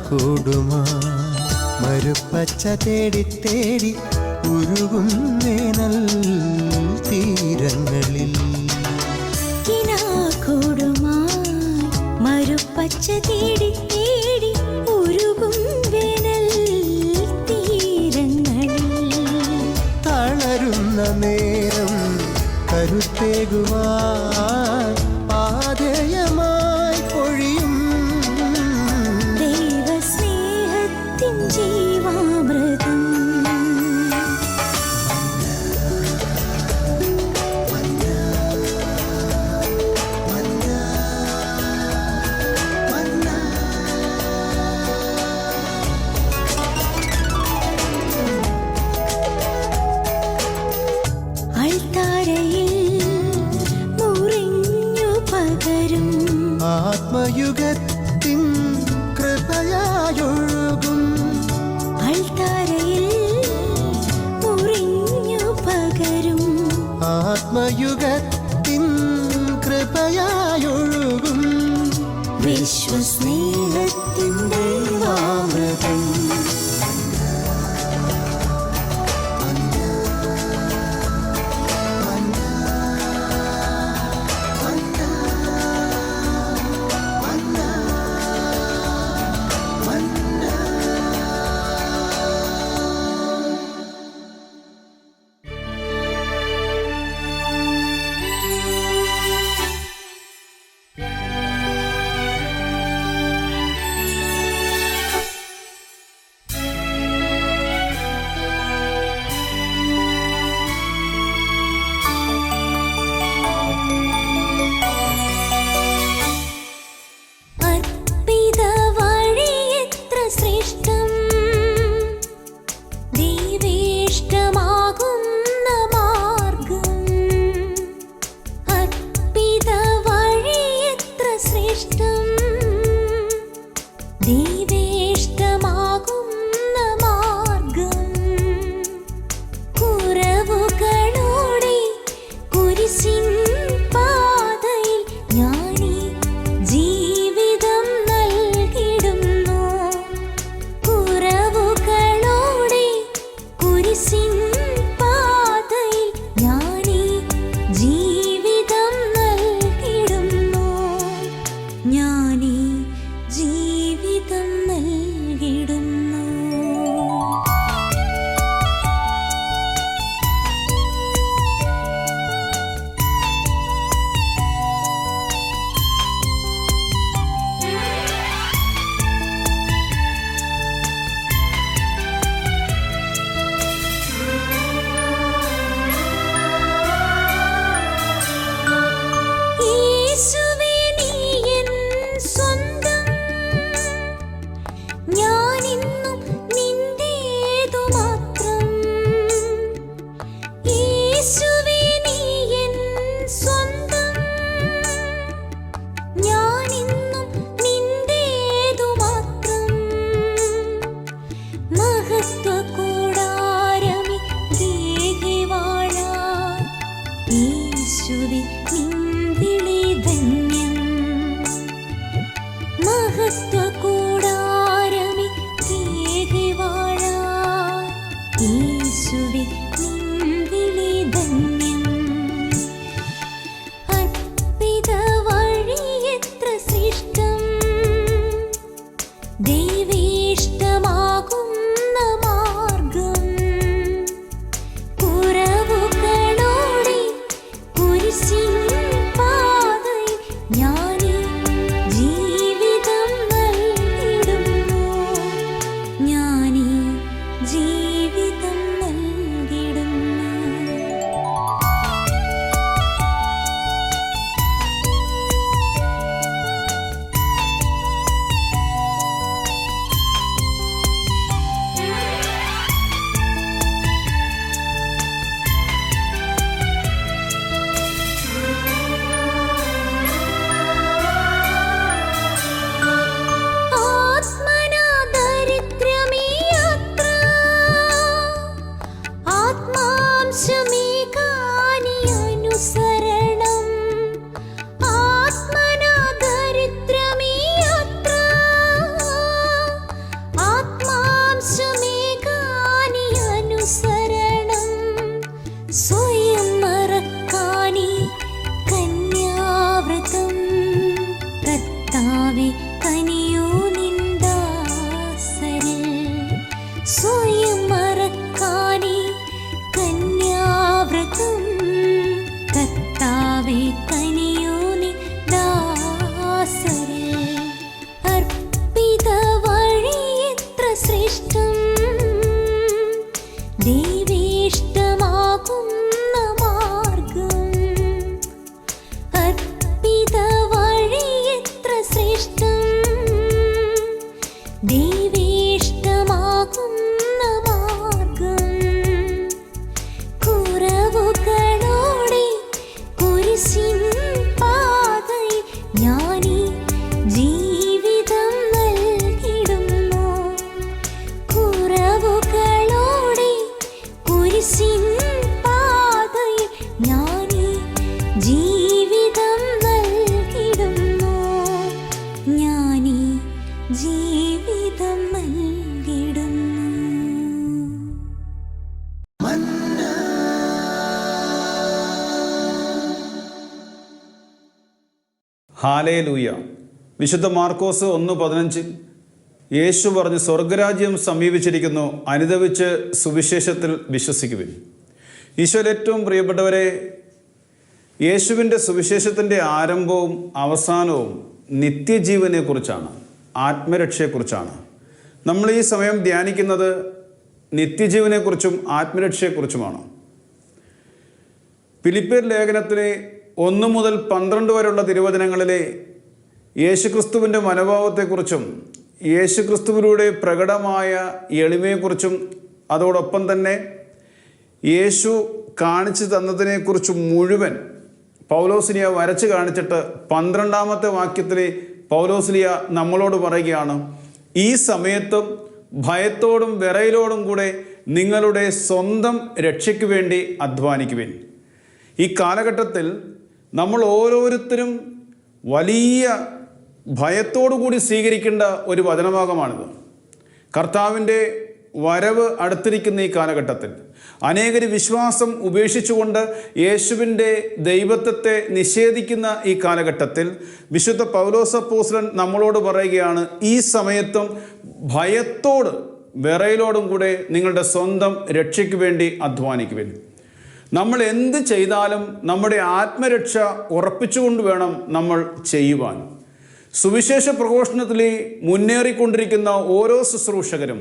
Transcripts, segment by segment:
കൂടുമാ മരുപ്പച്ച തേടി തേടി ഉരുകും വേനൽ തീരങ്ങളിൽ മരുപ്പച്ച തേടി തേടി ഉരുകും വേനൽ തീരങ്ങളിൽ തളരുന്ന നേരം കരുത്തേകുവാൻ പാതയമായി പൊഴിയും ദൈവസ്നേഹത്തിൻ ജീവാമൃതം ആത്മയുഗത്തിൻ കൃപയായൊഴുകും അൾത്താരയിൽ മുറിഞ്ഞു പകരും ആത്മയുഗത്തിൻ കൃപയായൊഴുകും വിശ്വസ്നേഹത്തിൻ ദൈവാമൃതം ഹാലേലൂയ. വിശുദ്ധ മാർക്കോസ് 1:15 യേശു പറഞ്ഞു, സ്വർഗരാജ്യം സമീപിച്ചിരിക്കുന്നു, അനുദപിച്ച് സുവിശേഷത്തിൽ വിശ്വസിക്കുവിൻ. ഈശോയിൽ ഏറ്റവും പ്രിയപ്പെട്ടവരെ, യേശുവിൻ്റെ സുവിശേഷത്തിൻ്റെ ആരംഭവും അവസാനവും നിത്യജീവനെക്കുറിച്ചാണ്, ആത്മരക്ഷയെക്കുറിച്ചാണ്. നമ്മൾ ഈ സമയം ധ്യാനിക്കുന്നത് നിത്യജീവനെക്കുറിച്ചും ആത്മരക്ഷയെക്കുറിച്ചുമാണ്. ഫിലിപ്പിയർ ലേഖനത്തിലെ 1 മുതൽ 12 വരെയുള്ള തിരുവചനങ്ങളിലെ യേശുക്രിസ്തുവിൻ്റെ മനോഭാവത്തെക്കുറിച്ചും യേശുക്രിസ്തുവിലൂടെ പ്രകടമായ എളിമയെക്കുറിച്ചും അതോടൊപ്പം തന്നെ യേശു കാണിച്ചു തന്നതിനെക്കുറിച്ചും മുഴുവൻ പൗലോസ്ലിയ വരച്ച് കാണിച്ചിട്ട് 12-ാമത്തെ വാക്യത്തിൽ പൗലോസ്ലിയ നമ്മളോട് പറയുകയാണ്, ഈ സമയത്തും ഭയത്തോടും വിറയലോടും കൂടെ നിങ്ങളുടെ സ്വന്തം രക്ഷയ്ക്ക് വേണ്ടി അധ്വാനിക്കുവിൻ. ഈ കാലഘട്ടത്തിൽ നമ്മൾ ഓരോരുത്തരും വലിയ ഭയത്തോടു കൂടി സ്വീകരിക്കേണ്ട ഒരു വചനഭാഗമാണിത്. കർത്താവിൻ്റെ വരവ് അടുത്തിരിക്കുന്ന ഈ കാലഘട്ടത്തിൽ അനേകർ വിശ്വാസം ഉപേക്ഷിച്ചുകൊണ്ട് യേശുവിൻ്റെ ദൈവത്വത്തെ നിഷേധിക്കുന്ന ഈ കാലഘട്ടത്തിൽ വിശുദ്ധ പൗലോസ് അപ്പോസ്തലൻ നമ്മളോട് പറയുകയാണ്, ഈ സമയത്തും ഭയത്തോട് വിറയലോടും കൂടെ നിങ്ങളുടെ സ്വന്തം രക്ഷയ്ക്ക് വേണ്ടി അധ്വാനിക്കുവിൻ. നമ്മൾ എന്ത് ചെയ്താലും നമ്മുടെ ആത്മരക്ഷ ഉറപ്പിച്ചുകൊണ്ട് വേണം നമ്മൾ ചെയ്യുവാൻ. സുവിശേഷ പ്രഘോഷണത്തിൽ മുന്നേറിക്കൊണ്ടിരിക്കുന്ന ഓരോ ശുശ്രൂഷകരും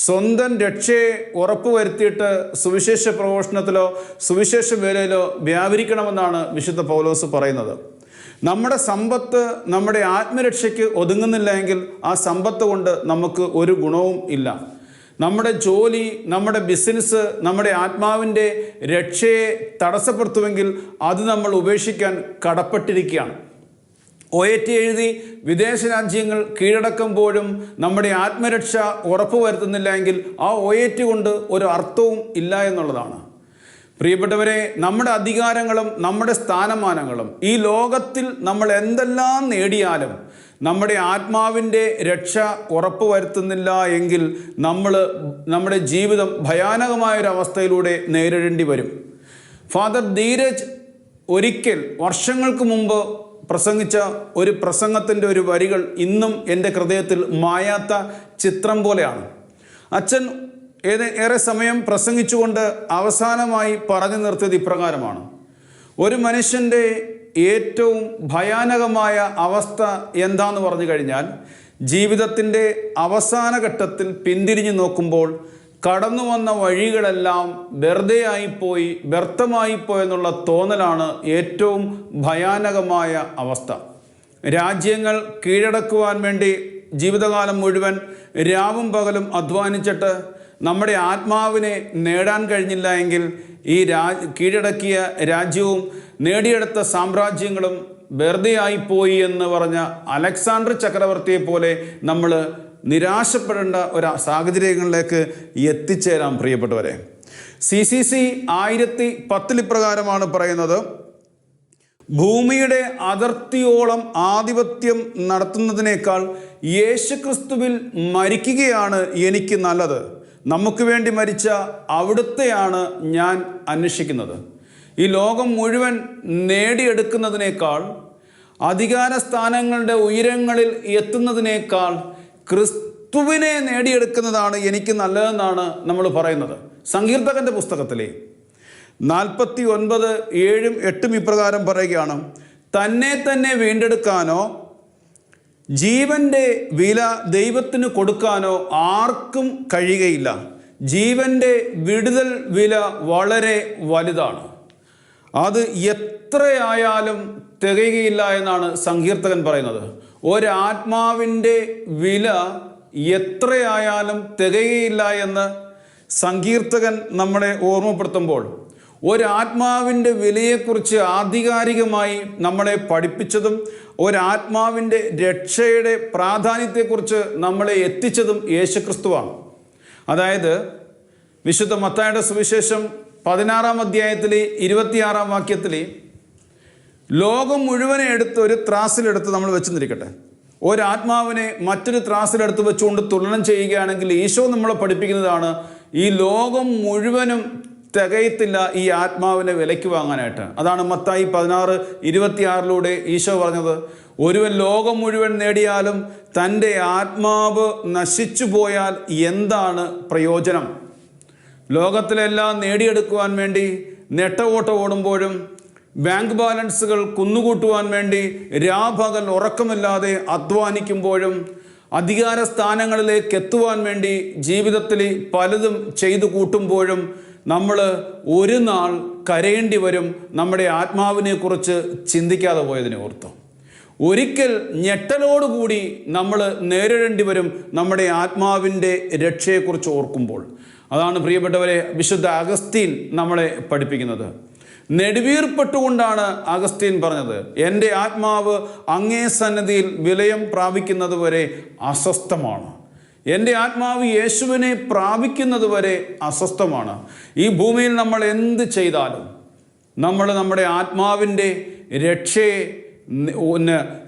സ്വന്തം രക്ഷയെ ഉറപ്പുവരുത്തിയിട്ട് സുവിശേഷ പ്രഘോഷണത്തിലോ സുവിശേഷ വേലയിലോ വ്യാപരിക്കണമെന്നാണ് വിശുദ്ധ പൗലോസ് പറയുന്നത്. നമ്മുടെ സമ്പത്ത് നമ്മുടെ ആത്മരക്ഷയ്ക്ക് ഒതുങ്ങുന്നില്ല എങ്കിൽ ആ സമ്പത്ത് കൊണ്ട് നമുക്ക് ഒരു ഗുണവും ഇല്ല. നമ്മുടെ ജോലി, നമ്മുടെ ബിസിനസ് നമ്മുടെ ആത്മാവിൻ്റെ രക്ഷയെ തടസ്സപ്പെടുത്തുമെങ്കിൽ അത് നമ്മൾ ഉപേക്ഷിക്കാൻ കടപ്പെട്ടിരിക്കുകയാണ്. OAT എഴുതി വിദേശ രാജ്യങ്ങൾ കീഴടക്കുമ്പോഴും നമ്മുടെ ആത്മരക്ഷ ഉറപ്പുവരുത്തുന്നില്ല എങ്കിൽ ആ OAT കൊണ്ട് ഒരു അർത്ഥവും ഇല്ല എന്നുള്ളതാണ്. പ്രിയപ്പെട്ടവരെ, നമ്മുടെ അധികാരങ്ങളും നമ്മുടെ സ്ഥാനമാനങ്ങളും ഈ ലോകത്തിൽ നമ്മൾ എന്തെല്ലാം നേടിയാലും നമ്മുടെ ആത്മാവിൻ്റെ രക്ഷ ഉറപ്പുവരുത്തുന്നില്ല എങ്കിൽ നമ്മുടെ ജീവിതം ഭയാനകമായൊരവസ്ഥയിലൂടെ നേരിടേണ്ടി വരും. ഫാദർ ധീരജ് ഒരിക്കൽ വർഷങ്ങൾക്ക് മുമ്പ് പ്രസംഗിച്ച ഒരു പ്രസംഗത്തിൻ്റെ ഒരു വരികൾ ഇന്നും എൻ്റെ ഹൃദയത്തിൽ മായാത്ത ചിത്രം പോലെയാണ്. അച്ഛൻ ഏറെ സമയം പ്രസംഗിച്ചുകൊണ്ട് അവസാനമായി പറഞ്ഞു നിർത്തിയത് ഇപ്രകാരമാണ്: ഒരു മനുഷ്യൻ്റെ ഏറ്റവും ഭയാനകമായ അവസ്ഥ എന്താന്ന് പറഞ്ഞു കഴിഞ്ഞാൽ, ജീവിതത്തിൻ്റെ അവസാന ഘട്ടത്തിൽ പിന്തിരിഞ്ഞു നോക്കുമ്പോൾ കടന്നു വന്ന വഴികളെല്ലാം വെറുതെ ആയിപ്പോയി, വ്യർത്ഥമായിപ്പോയി എന്നുള്ള തോന്നലാണ് ഏറ്റവും ഭയാനകമായ അവസ്ഥ. രാജ്യങ്ങൾ കീഴടക്കുവാൻ വേണ്ടി ജീവിതകാലം മുഴുവൻ രാവും പകലും അധ്വാനിച്ചിട്ട് നമ്മുടെ ആത്മാവിനെ നേടാൻ കഴിഞ്ഞില്ല എങ്കിൽ ഈ കീഴടക്കിയ രാജ്യവും നേടിയെടുത്ത സാമ്രാജ്യങ്ങളും വെറുതെ ആയിപ്പോയി എന്ന് പറഞ്ഞ അലക്സാണ്ടർ ചക്രവർത്തിയെ പോലെ നമ്മൾ നിരാശപ്പെടേണ്ട ഒരു സാഹചര്യങ്ങളിലേക്ക് എത്തിച്ചേരാം. പ്രിയപ്പെട്ടവരെ, CCC 1010 ഇപ്രകാരമാണ് പറയുന്നത്: ഭൂമിയുടെ അതിർത്തിയോളം ആധിപത്യം നടത്തുന്നതിനേക്കാൾ യേശുക്രിസ്തുവിൽ മരിക്കുകയാണ് എനിക്ക് നല്ലത്. നമുക്ക് വേണ്ടി മരിച്ച അവിടുത്തെയാണ് ഞാൻ അന്വേഷിക്കുന്നത്. ഈ ലോകം മുഴുവൻ നേടിയെടുക്കുന്നതിനേക്കാൾ, അധികാര സ്ഥാനങ്ങളുടെ ഉയരങ്ങളിൽ എത്തുന്നതിനേക്കാൾ ക്രിസ്തുവിനെ നേടിയെടുക്കുന്നതാണ് എനിക്ക് നല്ലതെന്നാണ് നമ്മൾ പറയുന്നത്. സങ്കീർത്തകൻ്റെ പുസ്തകത്തിലെ 49:7-8 ഇപ്രകാരം പറയുകയാണ്: തന്നെ തന്നെ വീണ്ടെടുക്കാനോ ജീവൻ്റെ വില ദൈവത്തിന് കൊടുക്കാനോ ആർക്കും കഴിയുകയില്ല. ജീവൻ്റെ വിടുതൽ വില വളരെ വലുതാണ്, അത് എത്രയായാലും തികയുകയില്ല എന്നാണ് സങ്കീർത്തകൻ പറയുന്നത്. ഒരാത്മാവിൻ്റെ വില എത്രയായാലും തികയുകയില്ല എന്ന് സങ്കീർത്തകൻ നമ്മളെ ഓർമ്മപ്പെടുത്തുമ്പോൾ, ഒരാത്മാവിൻ്റെ വിലയെക്കുറിച്ച് ആധികാരികമായി നമ്മളെ പഠിപ്പിച്ചതും ഒരാത്മാവിൻ്റെ രക്ഷയുടെ പ്രാധാന്യത്തെക്കുറിച്ച് നമ്മളെ എത്തിച്ചതും യേശുക്രിസ്തുവാണ്. അതായത് വിശുദ്ധ മത്തായിയുടെ സുവിശേഷം 16-ാം അധ്യായത്തിൽ 26-ാം വാക്യത്തിൽ, ലോകം മുഴുവനെ എടുത്ത് ഒരു ത്രാസിലെടുത്ത് നമ്മൾ വെച്ച് നിൽക്കട്ടെ, ഒരാത്മാവിനെ മറ്റൊരു ത്രാസിലെടുത്ത് വെച്ചുകൊണ്ട് തുലനം ചെയ്യുകയാണെങ്കിൽ ഈശോ നമ്മളെ പഠിപ്പിക്കുന്നതാണ്, ഈ ലോകം മുഴുവനും തികയത്തില്ല ഈ ആത്മാവിനെ വിലയ്ക്ക് വാങ്ങാനായിട്ട്. അതാണ് മത്തായി 16:26 ഈശോ പറഞ്ഞത്, ഒരുവൻ ലോകം മുഴുവൻ നേടിയാലും തൻ്റെ ആത്മാവ് നശിച്ചു പോയാൽ എന്താണ് പ്രയോജനം? ലോകത്തിലെല്ലാം നേടിയെടുക്കുവാൻ വേണ്ടി നെട്ടോട്ടം ഓടുമ്പോഴും ബാങ്ക് ബാലൻസുകൾ കുന്നുകൂട്ടുവാൻ വേണ്ടി രാപകൽ ഉറക്കമില്ലാതെ അധ്വാനിക്കുമ്പോഴും അധികാര സ്ഥാനങ്ങളിലേക്ക് എത്തുവാൻ വേണ്ടി ജീവിതത്തിൽ പലതും ചെയ്തു കൂട്ടുമ്പോഴും നമ്മൾ ഒരു നാൾ കരയേണ്ടി വരും നമ്മുടെ ആത്മാവിനെക്കുറിച്ച് ചിന്തിക്കാതെ പോയതിനെ ഓർത്ത്. ഒരിക്കൽ ഞെട്ടലോടുകൂടി നമ്മൾ നേരിടേണ്ടി വരും നമ്മുടെ ആത്മാവിൻ്റെ രക്ഷയെക്കുറിച്ച് ഓർക്കുമ്പോൾ. അതാണ് പ്രിയപ്പെട്ടവരെ വിശുദ്ധ അഗസ്തീൻ നമ്മളെ പഠിപ്പിക്കുന്നത്. നെടുവീർപ്പെട്ടുകൊണ്ടാണ് അഗസ്തീൻ പറഞ്ഞത്, എൻ്റെ ആത്മാവ് അങ്ങേ സന്നിധിയിൽ വിലയം പ്രാപിക്കുന്നത് വരെ അസ്വസ്ഥമാണ്. എൻ്റെ ആത്മാവ് യേശുവിനെ പ്രാപിക്കുന്നത് വരെ അസ്വസ്ഥമാണ്. ഈ ഭൂമിയിൽ നമ്മൾ എന്ത് ചെയ്താലും നമ്മൾ നമ്മുടെ ആത്മാവിൻ്റെ രക്ഷയെ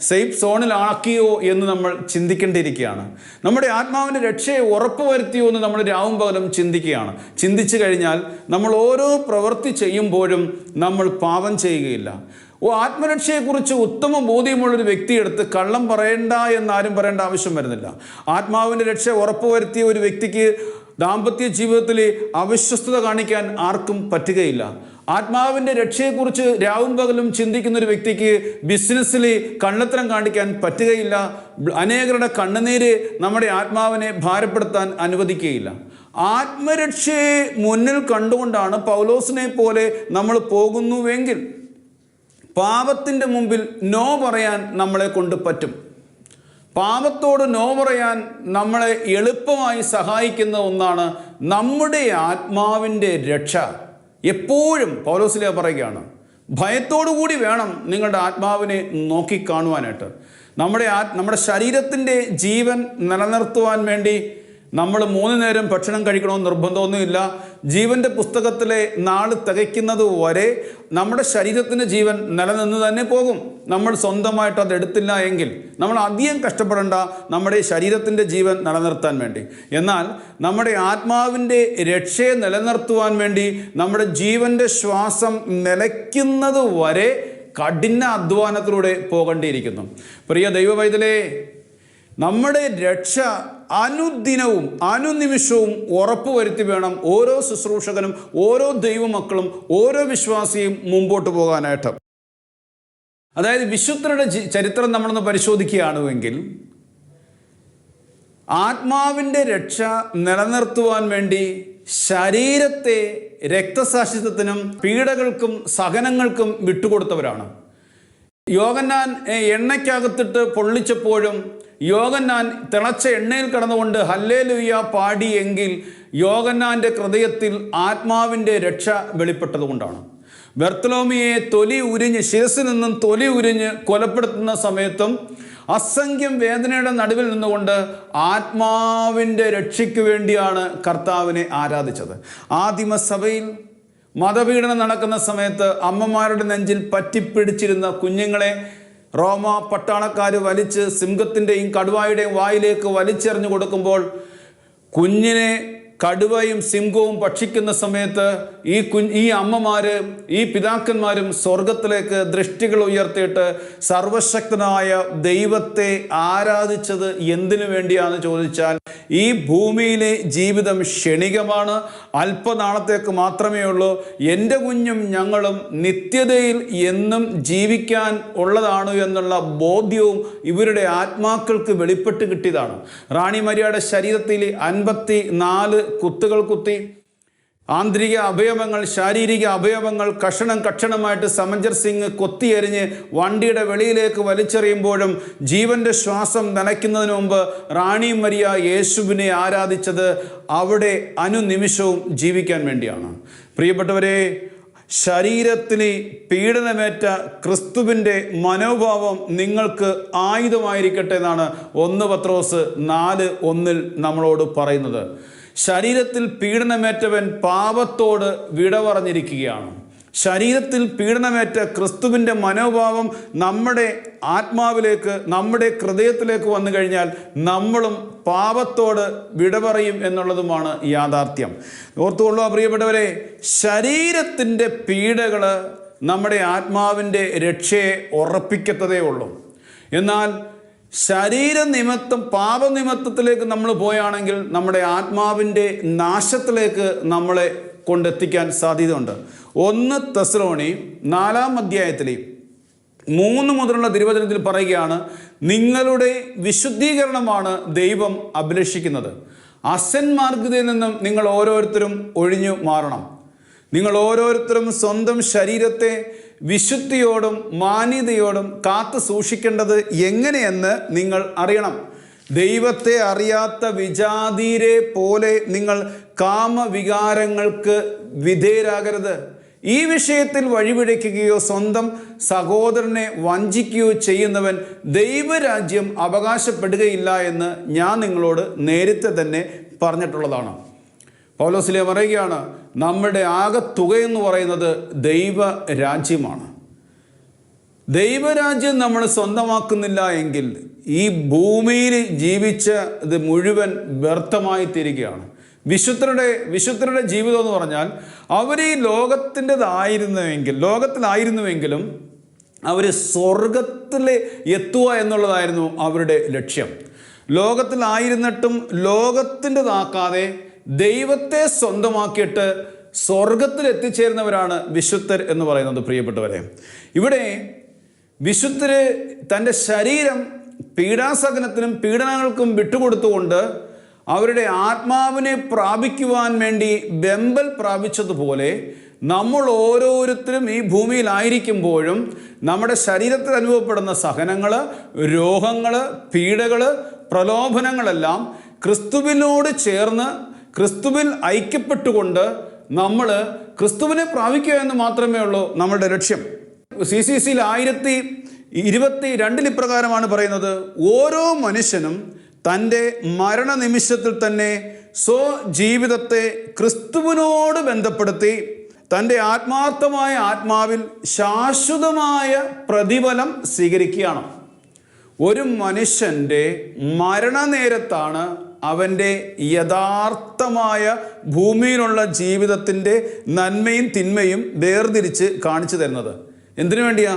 സേഫ് സോണിലാക്കിയോ എന്ന് നമ്മൾ ചിന്തിക്കേണ്ടിയിരിക്കുകയാണ്. നമ്മുടെ ആത്മാവിൻ്റെ രക്ഷയെ ഉറപ്പുവരുത്തിയോ എന്ന് നമ്മൾ രാവും പകലും ചിന്തിക്കുകയാണ്. ചിന്തിച്ചു കഴിഞ്ഞാൽ നമ്മൾ ഓരോ പ്രവൃത്തി ചെയ്യുമ്പോഴും നമ്മൾ പാപം ചെയ്യുകയില്ല. ആത്മരക്ഷയെക്കുറിച്ച് ഉത്തമ ബോധ്യമുള്ളൊരു വ്യക്തിയെടുത്ത് കള്ളം പറയണ്ട എന്നാരും പറയേണ്ട ആവശ്യം വരുന്നില്ല. ആത്മാവിൻ്റെ രക്ഷ ഉറപ്പുവരുത്തിയ ഒരു വ്യക്തിക്ക് ദാമ്പത്യ ജീവിതത്തിൽ അവിശ്വസ്തത കാണിക്കാൻ ആർക്കും പറ്റുകയില്ല. ആത്മാവിൻ്റെ രക്ഷയെക്കുറിച്ച് രാവും പകലും ചിന്തിക്കുന്ന ഒരു വ്യക്തിക്ക് ബിസിനസ്സിൽ കള്ളത്തരം കാണിക്കാൻ പറ്റുകയില്ല. അനേകരുടെ കണ്ണുനീര് നമ്മുടെ ആത്മാവിനെ ഭാരപ്പെടുത്താൻ അനുവദിക്കുകയില്ല. ആത്മരക്ഷയെ മുന്നിൽ കണ്ടുകൊണ്ടാണ് പൗലോസിനെ പോലെ നമ്മൾ പോകുന്നുവെങ്കിൽ പാപത്തിൻ്റെ മുമ്പിൽ നോ പറയാൻ നമ്മളെ കൊണ്ട് പറ്റും. പാപത്തോട് നോ പറയാൻ നമ്മളെ എളുപ്പമായി സഹായിക്കുന്ന ഒന്നാണ് നമ്മുടെ ആത്മാവിൻ്റെ രക്ഷ. എപ്പോഴും പൗലോസിലെ പറയുകയാണ്, ഭയത്തോടുകൂടി വേണം നിങ്ങളുടെ ആത്മാവിനെ നോക്കിക്കാണുവാനായിട്ട്. നമ്മുടെ ശരീരത്തിൻ്റെ ജീവൻ നിലനിർത്തുവാൻ വേണ്ടി നമ്മൾ 3 നേരം ഭക്ഷണം കഴിക്കണമെന്ന് നിർബന്ധമൊന്നുമില്ല. ജീവൻ്റെ പുസ്തകത്തിലെ നാൾ തികയ്ക്കുന്നത് വരെ നമ്മുടെ ശരീരത്തിൻ്റെ ജീവൻ നിലനിന്ന് തന്നെ പോകും. നമ്മൾ സ്വന്തമായിട്ട് അത് എടുത്തില്ല എങ്കിൽ നമ്മൾ അധികം കഷ്ടപ്പെടേണ്ട നമ്മുടെ ശരീരത്തിൻ്റെ ജീവൻ നിലനിർത്താൻ വേണ്ടി. എന്നാൽ നമ്മുടെ ആത്മാവിൻ്റെ രക്ഷയെ നിലനിർത്തുവാൻ വേണ്ടി നമ്മുടെ ജീവൻ്റെ ശ്വാസം നിലയ്ക്കുന്നത് വരെ കഠിന അധ്വാനത്തിലൂടെ പോകേണ്ടിയിരിക്കുന്നു. പ്രിയ ദൈവവൈതലേ, നമ്മുടെ രക്ഷ അനുദിനവും അനുനിമിഷവും ഉറപ്പുവരുത്തി വേണം ഓരോ ശുശ്രൂഷകനും, ഓരോ ദൈവമക്കളും, ഓരോ വിശ്വാസിയും മുമ്പോട്ട് പോകാനായിട്ട്. അതായത് വിശുദ്ധരുടെ ചരിത്രം നമ്മളൊന്ന് പരിശോധിക്കുകയാണെങ്കിൽ ആത്മാവിൻ്റെ രക്ഷ നിലനിർത്തുവാൻ വേണ്ടി ശരീരത്തെ രക്തസാക്ഷിത്വത്തിനും പീഡകൾക്കും സഹനങ്ങൾക്കും വിട്ടുകൊടുത്തവരാണ്. യോഹന്നാൻ എണ്ണയ്ക്കകത്തിട്ട് പൊള്ളിച്ചപ്പോഴും യോഹന്നാൻ തിളച്ച എണ്ണയിൽ കിടന്നുകൊണ്ട് ഹല്ലേലൂയ പാടിയെങ്കിൽ യോഹന്നാൻ്റെ ഹൃദയത്തിൽ ആത്മാവിൻ്റെ രക്ഷ വെളിപ്പെട്ടതുകൊണ്ടാണ്. ബർത്തലോമിയെ ശിരസിൽ നിന്നും തൊലി ഉരിഞ്ഞ് കൊലപ്പെടുത്തുന്ന സമയത്തും അസംഖ്യം വേദനയുടെ നടുവിൽ നിന്നുകൊണ്ട് ആത്മാവിൻ്റെ രക്ഷയ്ക്ക് വേണ്ടിയാണ് കർത്താവിനെ ആരാധിച്ചത്. ആദിമസഭയിൽ മതപീഡനം നടക്കുന്ന സമയത്ത് അമ്മമാരുടെ നെഞ്ചിൽ പറ്റിപ്പിടിച്ചിരുന്ന കുഞ്ഞുങ്ങളെ റോമ പട്ടാളക്കാർ വലിച്ച് സിംഹത്തിൻ്റെയും കടുവായുടെയും വായിലേക്ക് വലിച്ചെറിഞ്ഞു കൊടുക്കുമ്പോൾ കുഞ്ഞിനെ കടുവയും സിംഹവും ഭക്ഷിക്കുന്ന സമയത്ത് ഈ അമ്മമാർ, ഈ പിതാക്കന്മാരും സ്വർഗത്തിലേക്ക് ദൃഷ്ടികൾ ഉയർത്തിയിട്ട് സർവശക്തനായ ദൈവത്തെ ആരാധിച്ചത് എന്തിനു വേണ്ടിയാണെന്ന് ചോദിച്ചാൽ, ഈ ഭൂമിയിലെ ജീവിതം ക്ഷണികമാണ്, അല്പനാളത്തേക്ക് മാത്രമേ ഉള്ളൂ. എൻ്റെ കുഞ്ഞും ഞങ്ങളും നിത്യതയിൽ എന്നും ജീവിക്കാൻ ഉള്ളതാണ് എന്നുള്ള ബോധ്യവും ഇവരുടെ ആത്മാക്കൾക്ക് വെളിപ്പെട്ട് കിട്ടിയതാണ്. റാണി മരിയയുടെ ശരീരത്തിൽ 54 കുത്തുകൾ കുത്തി. ആന്തരിക അവയവങ്ങൾ, ശാരീരിക അവയവങ്ങൾ കഷണം കഷണമായിട്ട് സമഞ്ജർ സിംഗ് കൊത്തിയെറിഞ്ഞ് വണ്ടിയുടെ വെളിയിലേക്ക് വലിച്ചെറിയുമ്പോഴും ജീവൻ്റെ ശ്വാസം നനയ്ക്കുന്നതിന് മുമ്പ് റാണി മരിയ യേശുവിനെ ആരാധിച്ചത് അവിടെ അനുനിമിഷവും ജീവിക്കാൻ വേണ്ടിയാണ്. പ്രിയപ്പെട്ടവരെ, ശരീരത്തിന് പീഡനമേറ്റ ക്രിസ്തുവിൻ്റെ മനോഭാവം നിങ്ങൾക്ക് ആയുധമായിരിക്കട്ടെ എന്നാണ് 1 പത്രോസ് 4:1 നമ്മളോട് പറയുന്നത്. ശരീരത്തിൽ പീഡനമേറ്റവൻ പാപത്തോട് വിട പറഞ്ഞിരിക്കുകയാണ്. ശരീരത്തിൽ പീഡനമേറ്റ ക്രിസ്തുവിൻ്റെ മനോഭാവം നമ്മുടെ ആത്മാവിലേക്ക്, നമ്മുടെ ഹൃദയത്തിലേക്ക് വന്നു കഴിഞ്ഞാൽ നമ്മളും പാപത്തോട് വിട പറയും എന്നുള്ളതുമാണ് യാഥാർത്ഥ്യം. ഓർത്തുകൊള്ളുക പ്രിയപ്പെട്ടവരെ, ശരീരത്തിൻ്റെ പീഡകൾ നമ്മുടെ ആത്മാവിൻ്റെ രക്ഷയെ ഉറപ്പിക്കത്തതേ ഉള്ളൂ. എന്നാൽ ശരീരനിമിത്തം, പാപനിമിത്തത്തിലേക്ക് നമ്മൾ പോയാണെങ്കിൽ നമ്മുടെ ആത്മാവിൻ്റെ നാശത്തിലേക്ക് നമ്മളെ കൊണ്ടെത്തിക്കാൻ സാധ്യതയുണ്ട്. 1 തെസ്സലോനി 4-ാം അധ്യായത്തിലെ 3 മുതലുള്ള തിരുവചനത്തിൽ പറയുകയാണ്, നിങ്ങളുടെ വിശുദ്ധീകരണമാണ് ദൈവം അഭിലഷിക്കുന്നത്. അസന്മാർഗ്ഗതയിൽ നിന്നും നിങ്ങൾ ഓരോരുത്തരും ഒഴിഞ്ഞു മാറണം. നിങ്ങൾ ഓരോരുത്തരും സ്വന്തം ശരീരത്തെ വിശുദ്ധിയോടും മാന്യതയോടും കാത്തു സൂക്ഷിക്കേണ്ടത് എങ്ങനെയെന്ന് നിങ്ങൾ അറിയണം. ദൈവത്തെ അറിയാത്ത വിജാതീരെ പോലെ നിങ്ങൾ കാമവികാരങ്ങൾക്ക് വിധേയരാകരുത്. ഈ വിഷയത്തിൽ വഴിപിഴയ്ക്കുകയോ സ്വന്തം സഹോദരനെ വഞ്ചിക്കുകയോ ചെയ്യുന്നവൻ ദൈവരാജ്യം അവകാശപ്പെടുകയില്ല എന്ന് ഞാൻ നിങ്ങളോട് നേരത്തെ തന്നെ പറഞ്ഞിട്ടുള്ളതാണ്. പൗലോസിലെ പറയുകയാണ്, നമ്മുടെ ആകെ തുകയെന്ന് പറയുന്നത് ദൈവരാജ്യമാണ്. ദൈവരാജ്യം നമ്മൾ സ്വന്തമാക്കുന്നില്ല എങ്കിൽ ഈ ഭൂമിയിൽ ജീവിച്ച ഇത് മുഴുവൻ വ്യർത്ഥമായി തീരുകയാണ്. വിശുദ്ധരുടെ ജീവിതം എന്ന് പറഞ്ഞാൽ അവർ ഈ ലോകത്തിലായിരുന്നുവെങ്കിലും അവർ സ്വർഗത്തിൽ എത്തുക എന്നുള്ളതായിരുന്നു അവരുടെ ലക്ഷ്യം. ലോകത്തിലായിരുന്നിട്ടും ലോകത്തിൻ്റെതാക്കാതെ ദൈവത്തെ സ്വന്തമാക്കിയിട്ട് സ്വർഗത്തിൽ എത്തിച്ചേരുന്നവരാണ് വിശുദ്ധർ എന്ന് പറയുന്നത്. പ്രിയപ്പെട്ടവരെ, ഇവിടെ വിശുദ്ധർ തൻ്റെ ശരീരം പീഡാസഹനത്തിനും പീഡനങ്ങൾക്കും വിട്ടുകൊടുത്തുകൊണ്ട് അവരുടെ ആത്മാവിനെ പ്രാപിക്കുവാൻ വേണ്ടി വെമ്പൽ പ്രാപിച്ചതുപോലെ നമ്മൾ ഓരോരുത്തരും ഈ ഭൂമിയിലായിരിക്കുമ്പോഴും നമ്മുടെ ശരീരത്തിൽ അനുഭവപ്പെടുന്ന സഹനങ്ങൾ, രോഗങ്ങൾ, പീഡകൾ, പ്രലോഭനങ്ങളെല്ലാം ക്രിസ്തുവിനോട് ചേർന്ന് ക്രിസ്തുവിൽ ഐക്യപ്പെട്ടുകൊണ്ട് നമ്മൾ ക്രിസ്തുവിനെ പ്രാപിക്കുക എന്ന് മാത്രമേ ഉള്ളൂ നമ്മളുടെ ലക്ഷ്യം. CCCയിൽ 1022 ഇപ്രകാരമാണ് പറയുന്നത്, ഓരോ മനുഷ്യനും തൻ്റെ മരണനിമിഷത്തിൽ തന്നെ സ്വജീവിതത്തെ ക്രിസ്തുവിനോട് ബന്ധപ്പെടുത്തി തൻ്റെ ആത്മാർത്ഥമായ ആത്മാവിൽ ശാശ്വതമായ പ്രതിഫലം സ്വീകരിക്കുകയാണ്. ഒരു മനുഷ്യൻ്റെ മരണനേരത്താണ് അവൻ്റെ യഥാർത്ഥമായ ഭൂമിയിലുള്ള ജീവിതത്തിൻ്റെ നന്മയും തിന്മയും വേർതിരിച്ച് കാണിച്ചു തരുന്നത്. എന്തിനു വേണ്ടിയാ?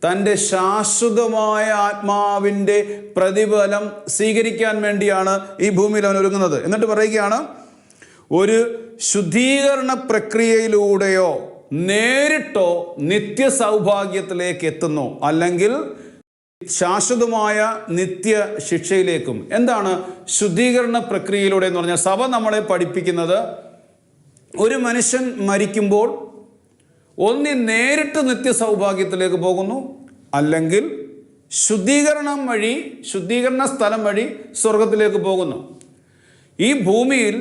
തൻ്റെ ശാശ്വതമായ ആത്മാവിൻ്റെ പ്രതിഫലം സ്വീകരിക്കാൻ വേണ്ടിയാണ് ഈ ഭൂമിയിൽ അവൻ ഒരുങ്ങുന്നത്. എന്നിട്ട് പറയുകയാണ്, ഒരു ശുദ്ധീകരണ പ്രക്രിയയിലൂടെയോ നേരിട്ടോ നിത്യസൗഭാഗ്യത്തിലേക്ക് എത്തുന്നു, അല്ലെങ്കിൽ ശാശ്വതമായ നിത്യ ശിക്ഷയിലേക്കും. എന്താണ് ശുദ്ധീകരണ പ്രക്രിയയിലൂടെ എന്ന് പറഞ്ഞാൽ? സഭ നമ്മളെ പഠിപ്പിക്കുന്നത്, ഒരു മനുഷ്യൻ മരിക്കുമ്പോൾ ഒന്നി നേരിട്ട് നിത്യസൗഭാഗ്യത്തിലേക്ക് പോകുന്നു, അല്ലെങ്കിൽ ശുദ്ധീകരണ സ്ഥലം വഴി സ്വർഗത്തിലേക്ക് പോകുന്നു. ഈ ഭൂമിയിൽ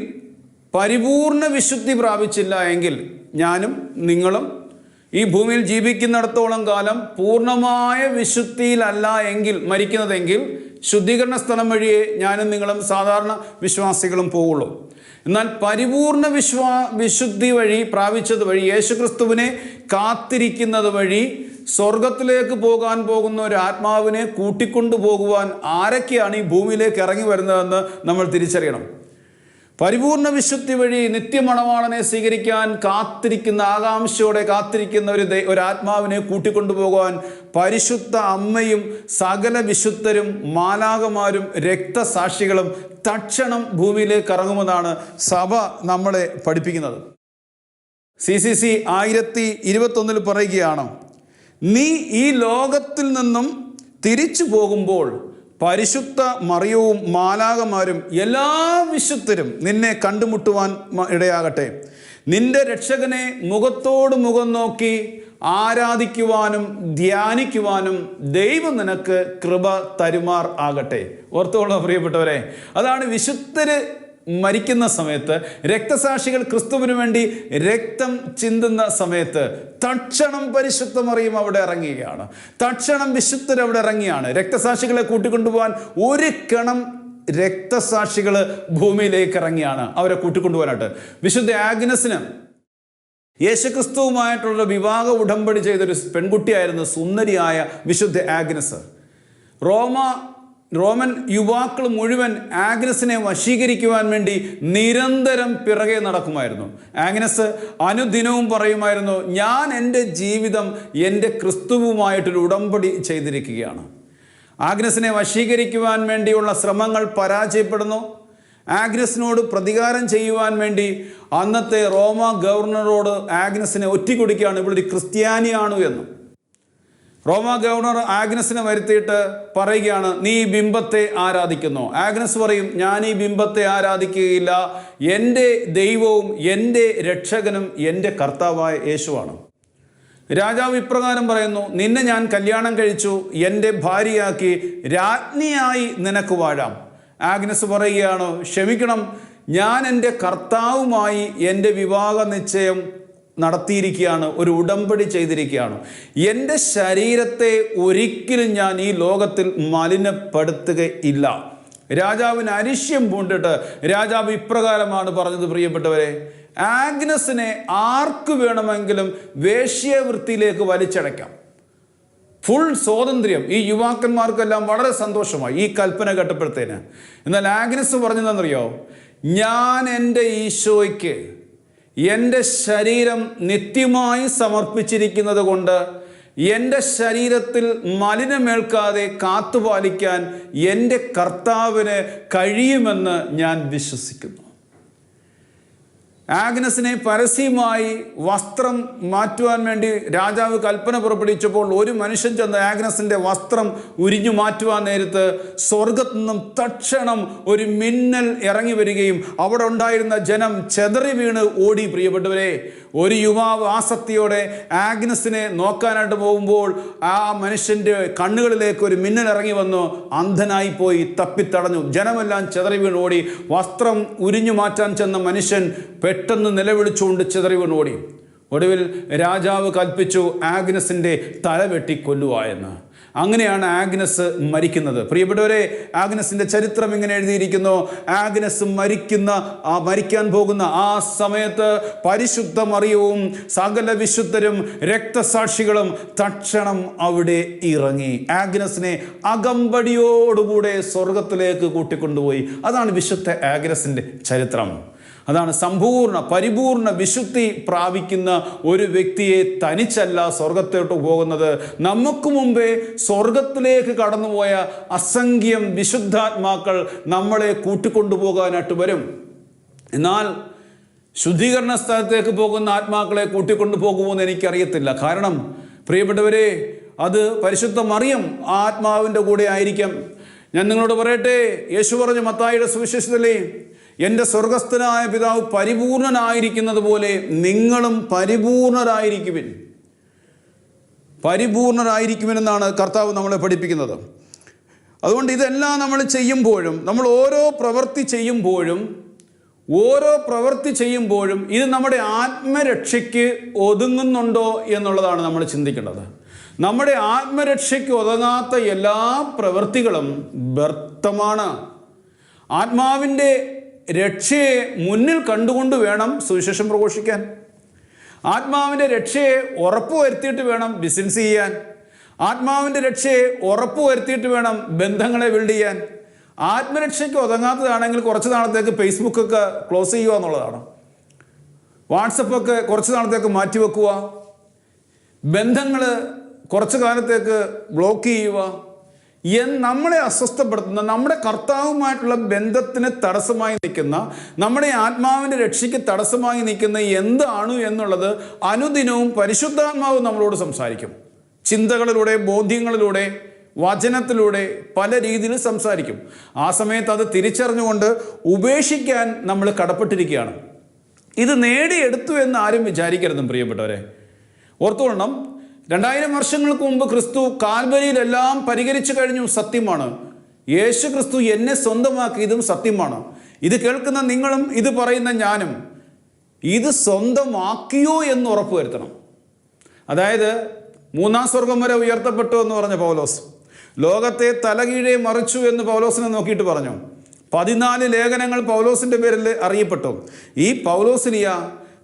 പരിപൂർണ വിശുദ്ധി പ്രാപിച്ചില്ല എങ്കിൽ ഞാനും നിങ്ങളും ഈ ഭൂമിയിൽ ജീവിക്കുന്നിടത്തോളം കാലം പൂർണ്ണമായ വിശുദ്ധിയിലല്ല എങ്കിൽ മരിക്കുന്നതെങ്കിൽ ശുദ്ധീകരണ സ്ഥലം വഴിയേ ഞാനും നിങ്ങളും സാധാരണ വിശ്വാസികളും പോവുള്ളൂ. എന്നാൽ പരിപൂർണ വിശുദ്ധി വഴി പ്രാപിച്ചത് വഴി, യേശുക്രിസ്തുവിനെ കാത്തിരിക്കുന്നത് വഴി സ്വർഗത്തിലേക്ക് പോകാൻ പോകുന്ന ഒരു ആത്മാവിനെ കൂട്ടിക്കൊണ്ടു പോകുവാൻ ആരൊക്കെയാണ് ഈ ഭൂമിയിലേക്ക് ഇറങ്ങി വരുന്നതെന്ന് നമ്മൾ തിരിച്ചറിയണം. പരിപൂർണ വിശുദ്ധി വഴി നിത്യമണവാളനെ സ്വീകരിക്കാൻ കാത്തിരിക്കുന്ന, ആകാംക്ഷയോടെ കാത്തിരിക്കുന്ന ഒരു ആത്മാവിനെ കൂട്ടിക്കൊണ്ടുപോകുവാൻ പരിശുദ്ധ അമ്മയും സകല വിശുദ്ധരും മാലാഖമാരും രക്തസാക്ഷികളും തക്ഷണം ഭൂമിയിലേക്ക് ഇറങ്ങുമെന്നാണ് സഭ നമ്മളെ പഠിപ്പിക്കുന്നത്. CCC 1021 പറയുകയാണ്, നീ ഈ ലോകത്തിൽ നിന്നും തിരിച്ചു പോകുമ്പോൾ പരിശുദ്ധ മറിയവും മാലാഖമാരും എല്ലാ വിശുദ്ധരും നിന്നെ കണ്ടുമുട്ടുവാൻ ഇടയാകട്ടെ. നിന്റെ രക്ഷകനെ മുഖത്തോട് മുഖം നോക്കി ആരാധിക്കുവാനും ധ്യാനിക്കുവാനും ദൈവം നിനക്ക് കൃപ തരുമാർ ആകട്ടെ. ഓർത്തോളൂ പ്രിയപ്പെട്ടവരെ, അതാണ് വിശുദ്ധര് മരിക്കുന്ന സമയത്ത്, രക്തസാക്ഷികൾ ക്രിസ്തുവിന് വേണ്ടി രക്തം ചിന്തുന്ന സമയത്ത് തക്ഷണം പരിശുദ്ധ മറിയം അവിടെ ഇറങ്ങുകയാണ്. തക്ഷണം വിശുദ്ധർ അവിടെ ഇറങ്ങിയാണ്. രക്തസാക്ഷികളെ കൂട്ടിക്കൊണ്ടുപോകാൻ ഒരു കണം രക്തസാക്ഷികൾ ഭൂമിയിലേക്ക് ഇറങ്ങിയാണ് അവരെ കൂട്ടിക്കൊണ്ടുപോകാനായിട്ട്. വിശുദ്ധ ആഗ്നസിന് യേശുക്രിസ്തുവുമായിട്ടുള്ള വിവാഹ ഉടമ്പടി ചെയ്തൊരു പെൺകുട്ടിയായിരുന്നു സുന്ദരിയായ വിശുദ്ധ ആഗ്നസ്. റോമൻ യുവാക്കൾ മുഴുവൻ ആഗ്നസിനെ വശീകരിക്കുവാൻ വേണ്ടി നിരന്തരം പിറകെ നടക്കുമായിരുന്നു. ആഗ്നസ് അനുദിനവും പറയുമായിരുന്നു, ഞാൻ എൻ്റെ ജീവിതം എൻ്റെ ക്രിസ്തുവുമായിട്ടൊരു ഉടമ്പടി ചെയ്തിരിക്കുകയാണ്. ആഗ്നസിനെ വശീകരിക്കുവാൻ വേണ്ടിയുള്ള ശ്രമങ്ങൾ പരാജയപ്പെടുന്നു. ആഗ്നസിനോട് പ്രതികാരം ചെയ്യുവാൻ വേണ്ടി അന്നത്തെ റോമ ഗവർണറോട് ആഗ്നസിനെ ഒറ്റിക്കൊടുക്കുകയാണ്, ഇവളൊരു ക്രിസ്ത്യാനിയാണു എന്ന്. റോമ ഗവർണർ ആഗ്നസിനെ വരുത്തിയിട്ട് പറയുകയാണ്, നീ ഈ ബിംബത്തെ ആരാധിക്കുന്നു. ആഗ്നസ് പറയും, ഞാൻ ഈ ബിംബത്തെ ആരാധിക്കുകയില്ല, എൻ്റെ ദൈവവും എൻ്റെ രക്ഷകനും എൻ്റെ കർത്താവായ യേശുവാണ്. രാജാവ് ഇപ്രകാരം പറയുന്നു, നിന്നെ ഞാൻ കല്യാണം കഴിച്ചു, എൻ്റെ ഭാര്യയാക്കി രാജ്ഞിയായി നിനക്ക് വാഴാം. ആഗ്നസ് പറയുകയാണ്, ക്ഷമിക്കണം, ഞാൻ എൻ്റെ കർത്താവുമായി എൻ്റെ വിവാഹ നിശ്ചയം നടത്തിയിരിക്കുകയാണ്, ഒരു ഉടമ്പടി ചെയ്തിരിക്കുകയാണ്. എൻ്റെ ശരീരത്തെ ഒരിക്കലും ഞാൻ ഈ ലോകത്തിൽ മലിനപ്പെടുത്തുകയില്ല. രാജാവിന് അരിശ്യം പൂണ്ടിട്ട് രാജാവ് ഇപ്രകാരമാണ് പറഞ്ഞത്, പ്രിയപ്പെട്ടവരെ, ആഗ്നസിനെ ആർക്ക് വേണമെങ്കിലും വേശ്യാവൃത്തിയിലേക്ക് വലിച്ചടയ്ക്കാം. ഫുൾ സ്വാതന്ത്ര്യം. ഈ യുവാക്കന്മാർക്കെല്ലാം വളരെ സന്തോഷമായി ഈ കൽപ്പന കേട്ടപ്പോഴത്തേന്. എന്നാൽ ആഗ്നസ് പറഞ്ഞതെന്നറിയോ, ഞാൻ എൻ്റെ ഈശോയ്ക്ക് എൻ്റെ ശരീരം നിത്യമായി സമർപ്പിച്ചിരിക്കുന്നത് കൊണ്ട് എൻ്റെ ശരീരത്തിൽ മലിനമേൽക്കാതെ കാത്തുപാലിക്കാൻ എൻ്റെ കർത്താവിന് കഴിയുമെന്ന് ഞാൻ വിശ്വസിക്കുന്നു. ആഗ്നസിനെ പരസ്യമായി വസ്ത്രം മാറ്റുവാൻ വേണ്ടി രാജാവ് കൽപ്പന പുറപ്പെടുവിച്ചപ്പോൾ ഒരു മനുഷ്യൻ ചെന്ന് ആഗ്നസിൻ്റെ വസ്ത്രം ഉരിഞ്ഞു മാറ്റുവാൻ നേരത്ത് സ്വർഗത്തു നിന്നും തക്ഷണം ഒരു മിന്നൽ ഇറങ്ങി വരികയും അവിടെ ഉണ്ടായിരുന്ന ജനം ചെതറി വീണ് ഓടി. പ്രിയപ്പെട്ടവരെ, ഒരു യുവാവ് ആസക്തിയോടെ ആഗ്നസിനെ നോക്കാനായിട്ട് പോകുമ്പോൾ ആ മനുഷ്യൻ്റെ കണ്ണുകളിലേക്ക് ഒരു മിന്നൽ ഇറങ്ങി വന്നു, അന്ധനായി പോയി തപ്പിത്തടഞ്ഞു. ജനമെല്ലാം ചെതറി വീണ് ഓടി. വസ്ത്രം ഉരിഞ്ഞു മാറ്റാൻ ചെന്ന മനുഷ്യൻ പെട്ടെന്ന് നിലവിളിച്ചുകൊണ്ട് ചിതറി വീണ് ഓടി. ഒടുവിൽ രാജാവ് കൽപ്പിച്ചു ആഗ്നസിൻ്റെ തല വെട്ടിക്കൊല്ലുക എന്ന്. അങ്ങനെയാണ് ആഗ്നസ് മരിക്കുന്നത്. പ്രിയപ്പെട്ടവരെ, ആഗ്നസിൻ്റെ ചരിത്രം ഇങ്ങനെ എഴുതിയിരിക്കുന്നു. ആഗ്നസ് മരിക്കാൻ പോകുന്ന ആ സമയത്ത് പരിശുദ്ധ മറിയവും സകല വിശുദ്ധരും രക്തസാക്ഷികളും തക്ഷണം അവിടെ ഇറങ്ങി ആഗ്നസിനെ അകമ്പടിയോടുകൂടെ സ്വർഗത്തിലേക്ക് കൂട്ടിക്കൊണ്ടുപോയി. അതാണ് വിശുദ്ധ ആഗ്നസിൻ്റെ ചരിത്രം. അതാണ് പരിപൂർണ വിശുദ്ധി പ്രാപിക്കുന്ന ഒരു വ്യക്തിയെ തനിച്ചല്ല സ്വർഗത്തോട്ട് പോകുന്നത്. നമുക്ക് മുമ്പേ സ്വർഗത്തിലേക്ക് കടന്നുപോയ അസംഖ്യം വിശുദ്ധാത്മാക്കൾ നമ്മളെ കൂട്ടിക്കൊണ്ടുപോകാനായിട്ട് വരും. എന്നാൽ ശുദ്ധീകരണ സ്ഥലത്തേക്ക് പോകുന്ന ആത്മാക്കളെ കൂട്ടിക്കൊണ്ടു പോകുമെന്ന് എനിക്കറിയത്തില്ല. കാരണം പ്രിയപ്പെട്ടവരെ, അത് പരിശുദ്ധ മറിയം ആത്മാവിൻ്റെ കൂടെ ആയിരിക്കാം. ഞാൻ നിങ്ങളോട് പറയട്ടെ, യേശു പറഞ്ഞു മത്തായിയുടെ സുവിശേഷത്തിലെ, എൻ്റെ സ്വർഗസ്ഥനായ പിതാവ് പരിപൂർണനായിരിക്കുന്നത് പോലെ നിങ്ങളും പരിപൂർണരായിരിക്കുമെന്നാണ് കർത്താവ് നമ്മളെ പഠിപ്പിക്കുന്നത്. അതുകൊണ്ട് ഇതെല്ലാം നമ്മൾ ചെയ്യുമ്പോഴും, നമ്മൾ ഓരോ പ്രവൃത്തി ചെയ്യുമ്പോഴും ഇത് നമ്മുടെ ആത്മരക്ഷയ്ക്ക് ഒതുങ്ങുന്നുണ്ടോ എന്നുള്ളതാണ് നമ്മൾ ചിന്തിക്കേണ്ടത്. നമ്മുടെ ആത്മരക്ഷയ്ക്ക് ഒതുങ്ങാത്ത എല്ലാ പ്രവൃത്തികളും വ്യർത്ഥമാണ്. ആത്മാവിൻ്റെ രക്ഷയെ മുന്നിൽ കണ്ടുകൊണ്ട് വേണം സുവിശേഷം പ്രഘോഷിക്കാൻ. ആത്മാവിൻ്റെ രക്ഷയെ ഉറപ്പുവരുത്തിയിട്ട് വേണം ബിസിനസ് ചെയ്യാൻ. ആത്മാവിൻ്റെ രക്ഷയെ ഉറപ്പുവരുത്തിയിട്ട് വേണം ബന്ധങ്ങളെ ബിൽഡ് ചെയ്യാൻ. ആത്മരക്ഷയ്ക്ക് ഒതുങ്ങാത്തതാണെങ്കിൽ കുറച്ച് നാളത്തേക്ക് ഫേസ്ബുക്കൊക്കെ ക്ലോസ് ചെയ്യുക എന്നുള്ളതാണ്. വാട്സപ്പൊക്കെ കുറച്ച് നാളത്തേക്ക് മാറ്റിവെക്കുക. ബന്ധങ്ങൾ കുറച്ച് കാലത്തേക്ക് ബ്ലോക്ക് ചെയ്യുക. നമ്മളെ അസ്വസ്ഥപ്പെടുത്തുന്ന, നമ്മുടെ കർത്താവുമായിട്ടുള്ള ബന്ധത്തിന് തടസ്സമായി നിൽക്കുന്ന, നമ്മുടെ ആത്മാവിൻ്റെ രക്ഷയ്ക്ക് തടസ്സമായി നിൽക്കുന്ന എന്താണ് എന്നുള്ളത് അനുദിനവും പരിശുദ്ധാത്മാവ് നമ്മളോട് സംസാരിക്കും. ചിന്തകളിലൂടെ, ബോധ്യങ്ങളിലൂടെ, വചനത്തിലൂടെ പല രീതിയിൽ സംസാരിക്കും. ആ സമയത്ത് അത് തിരിച്ചറിഞ്ഞുകൊണ്ട് ഉപേക്ഷിക്കാൻ നമ്മൾ കടപ്പെട്ടിരിക്കുകയാണ്. ഇത് നേടിയെടുത്തു എന്ന് ആരും വിചാരിക്കരുതും പ്രിയപ്പെട്ടവരെ. ഓർത്തുകൊള്ളണം, 2000 വർഷങ്ങൾക്ക് മുമ്പ് ക്രിസ്തു കാൽവരിയിലെല്ലാം പരിഹരിച്ചു കഴിഞ്ഞു. സത്യമാണ്. യേശു ക്രിസ്തു എന്നെ സ്വന്തമാക്കിയതും സത്യമാണ്. ഇത് കേൾക്കുന്ന നിങ്ങളും ഇത് പറയുന്ന ഞാനും ഇത് സ്വന്തമാക്കിയോ എന്ന് ഉറപ്പുവരുത്തണം. അതായത് 3-ാം സ്വർഗം വരെ ഉയർത്തപ്പെട്ടു എന്ന് പറഞ്ഞ പൗലോസ് ലോകത്തെ തലകീഴെ മറിച്ചു എന്ന് പൗലോസിനെ നോക്കിയിട്ട് പറഞ്ഞു. 14 ലേഖനങ്ങൾ പൗലോസിൻ്റെ പേരിൽ അറിയപ്പെട്ടു. ഈ പൗലോസിനിയ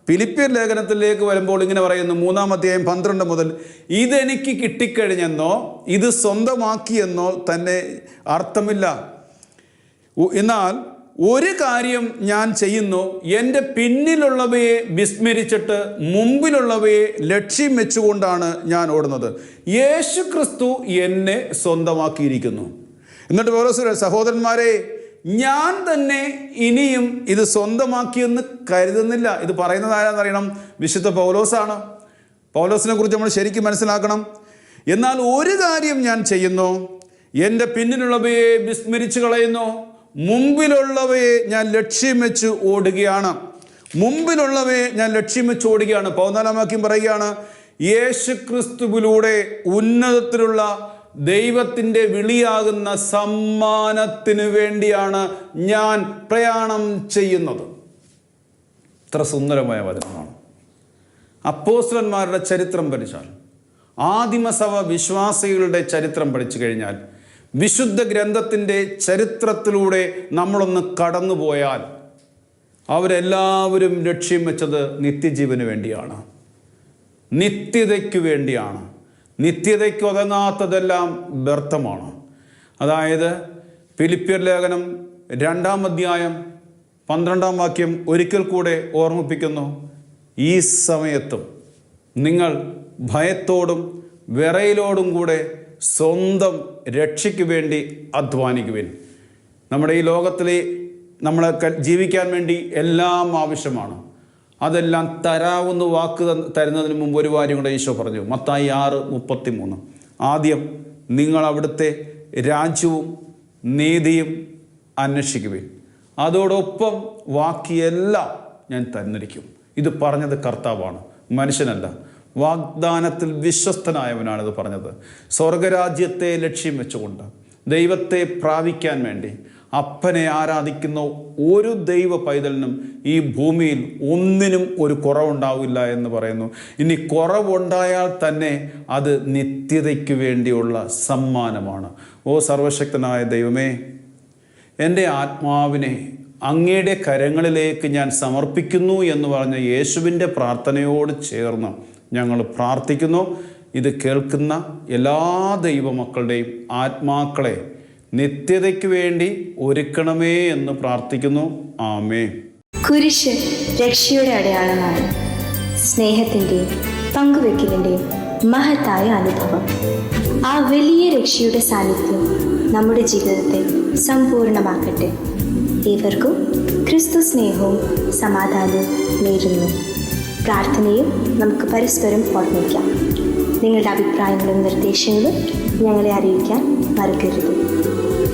ഫിലിപ്പിയർ ലേഖനത്തിലേക്ക് വരുമ്പോൾ ഇങ്ങനെ പറയുന്നു, 3-ാം അധ്യായം 12 മുതൽ, ഇതെനിക്ക് കിട്ടിക്കഴിഞ്ഞെന്നോ ഇത് സ്വന്തമാക്കിയെന്നോ തന്നെ അർത്ഥമില്ല. എന്നാൽ ഒരു കാര്യം ഞാൻ ചെയ്യുന്നു, എൻ്റെ പിന്നിലുള്ളവയെ വിസ്മരിച്ചിട്ട് മുമ്പിലുള്ളവയെ ലക്ഷ്യം വെച്ചുകൊണ്ടാണ് ഞാൻ ഓടുന്നത്. യേശു ക്രിസ്തു എന്നെ സ്വന്തമാക്കിയിരിക്കുന്നു. എന്നിട്ട് പൗലോസ്, സഹോദരന്മാരെ, ഞാൻ തന്നെ ഇനിയും ഇത് സ്വന്തമാക്കിയെന്ന് കരുതുന്നില്ല. ഇത് പറയുന്നത് ആരാന്നറിയണം? വിശുദ്ധ പൗലോസാണ്. പൗലോസിനെ കുറിച്ച് നമ്മൾ ശരിക്കും മനസ്സിലാക്കണം. എന്നാൽ ഒരു കാര്യം ഞാൻ ചെയ്യുന്നു, എൻ്റെ പിന്നിലുള്ളവയെ വിസ്മരിച്ചു കളയുന്നു, മുമ്പിലുള്ളവയെ ഞാൻ ലക്ഷ്യം വെച്ച് ഓടുകയാണ്. മുമ്പിലുള്ളവയെ ഞാൻ ലക്ഷ്യം വെച്ച് ഓടുകയാണ്. 14-ാം വാക്യം പറയുകയാണ്, യേശു ക്രിസ്തുവിലൂടെ ഉന്നതത്തിലുള്ള ദൈവത്തിൻ്റെ വിളിയാകുന്ന സമ്മാനത്തിന് വേണ്ടിയാണ് ഞാൻ പ്രയാണം ചെയ്യുന്നത്. ഇത്ര സുന്ദരമായ വചനമാണ്. അപ്പോസ്തലന്മാരുടെ ചരിത്രം പഠിച്ചാൽ, ആദിമസഭ വിശ്വാസികളുടെ ചരിത്രം പഠിച്ചു കഴിഞ്ഞാൽ, വിശുദ്ധ ഗ്രന്ഥത്തിൻ്റെ ചരിത്രത്തിലൂടെ നമ്മളൊന്ന് കടന്നുപോയാൽ, അവരെല്ലാവരും ലക്ഷ്യം വെച്ചത് നിത്യജീവന് വേണ്ടിയാണ്, നിത്യതയ്ക്ക് വേണ്ടിയാണ്. നിത്യതയ്ക്ക് ഒതുങ്ങാത്തതെല്ലാം വ്യർത്ഥമാണ്. അതായത് ഫിലിപ്പിയർ ലേഖനം 2-ാം അധ്യായം 12-ാം വാക്യം ഒരിക്കൽ കൂടെ ഓർമ്മിപ്പിക്കുന്നു, ഈ സമയത്തും നിങ്ങൾ ഭയത്തോടും വിറയലോടും കൂടെ സ്വന്തം രക്ഷയ്ക്ക് വേണ്ടി അധ്വാനിക്കുവിൻ. നമ്മുടെ ഈ ലോകത്തിലെ നമ്മളെ ജീവിക്കാൻ വേണ്ടി എല്ലാം ആവശ്യമാണ്. അതെല്ലാം തരാവുന്ന വാക്ക് തരുന്നതിന് മുമ്പ് ഒരു കാര്യം കൂടെ ഈശോ പറഞ്ഞു. മത്തായി 6:33, ആദ്യം നിങ്ങൾ അവിടുത്തെ രാജ്യവും നീതിയും അന്വേഷിക്കുവിൻ, അതോടൊപ്പം ബാക്കിയെല്ലാം ഞാൻ തന്നിരിക്കും. ഇത് പറഞ്ഞത് കർത്താവാണ്, മനുഷ്യനല്ല. വാഗ്ദാനത്തിൽ വിശ്വസ്തനായവനാണിത് പറഞ്ഞത്. സ്വർഗരാജ്യത്തെ ലക്ഷ്യം വെച്ചുകൊണ്ട് ദൈവത്തെ പ്രാപിക്കാൻ വേണ്ടി അപ്പനെ ആരാധിക്കുന്ന ഒരു ദൈവ പൈതലിനും ഈ ഭൂമിയിൽ ഒന്നിനും ഒരു കുറവുണ്ടാവില്ല എന്ന് പറയുന്നു. ഇനി കുറവുണ്ടായാൽ തന്നെ അത് നിത്യതയ്ക്ക് വേണ്ടിയുള്ള സമ്മാനമാണ്. ഓ സർവശക്തനായ ദൈവമേ, എൻ്റെ ആത്മാവിനെ അങ്ങയുടെ കരങ്ങളിലേക്ക് ഞാൻ സമർപ്പിക്കുന്നു എന്ന് പറഞ്ഞ യേശുവിൻ്റെ പ്രാർത്ഥനയോട് ചേർന്ന് ഞങ്ങൾ പ്രാർത്ഥിക്കുന്നു. ഇത് കേൾക്കുന്ന എല്ലാ ദൈവമക്കളുടെയും ആത്മാക്കളെ നിത്യതയ്ക്ക് വേണ്ടി ഒരുക്കണമേ എന്ന് പ്രാർത്ഥിക്കുന്നു. ആമേൻ. കുരിശ് രക്ഷയുടെ അടയാളമാണ്. സ്നേഹത്തിൻ്റെയും പങ്കുവെക്കലിൻ്റെയും മഹത്തായ അനുഭവം. ആ വലിയ രക്ഷയുടെ സാന്നിധ്യം നമ്മുടെ ജീവിതത്തെ സമ്പൂർണ്ണമാക്കട്ടെ. ഏവർക്കും ക്രിസ്തു സ്നേഹവും സമാധാനവും നേരുന്നു. പ്രാർത്ഥനയും നമുക്ക് പരസ്പരം ഓർമ്മിക്കാം. നിങ്ങളുടെ അഭിപ്രായങ്ങളും നിർദ്ദേശങ്ങളും ഞങ്ങളെ അറിയിക്കാൻ മറക്കരുത്.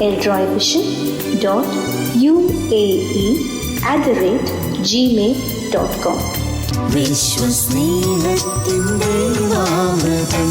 eldroyvision.uae@gmail.com. വിശ്വസ്നേഹത്തിൻ്റെ അമൃതം.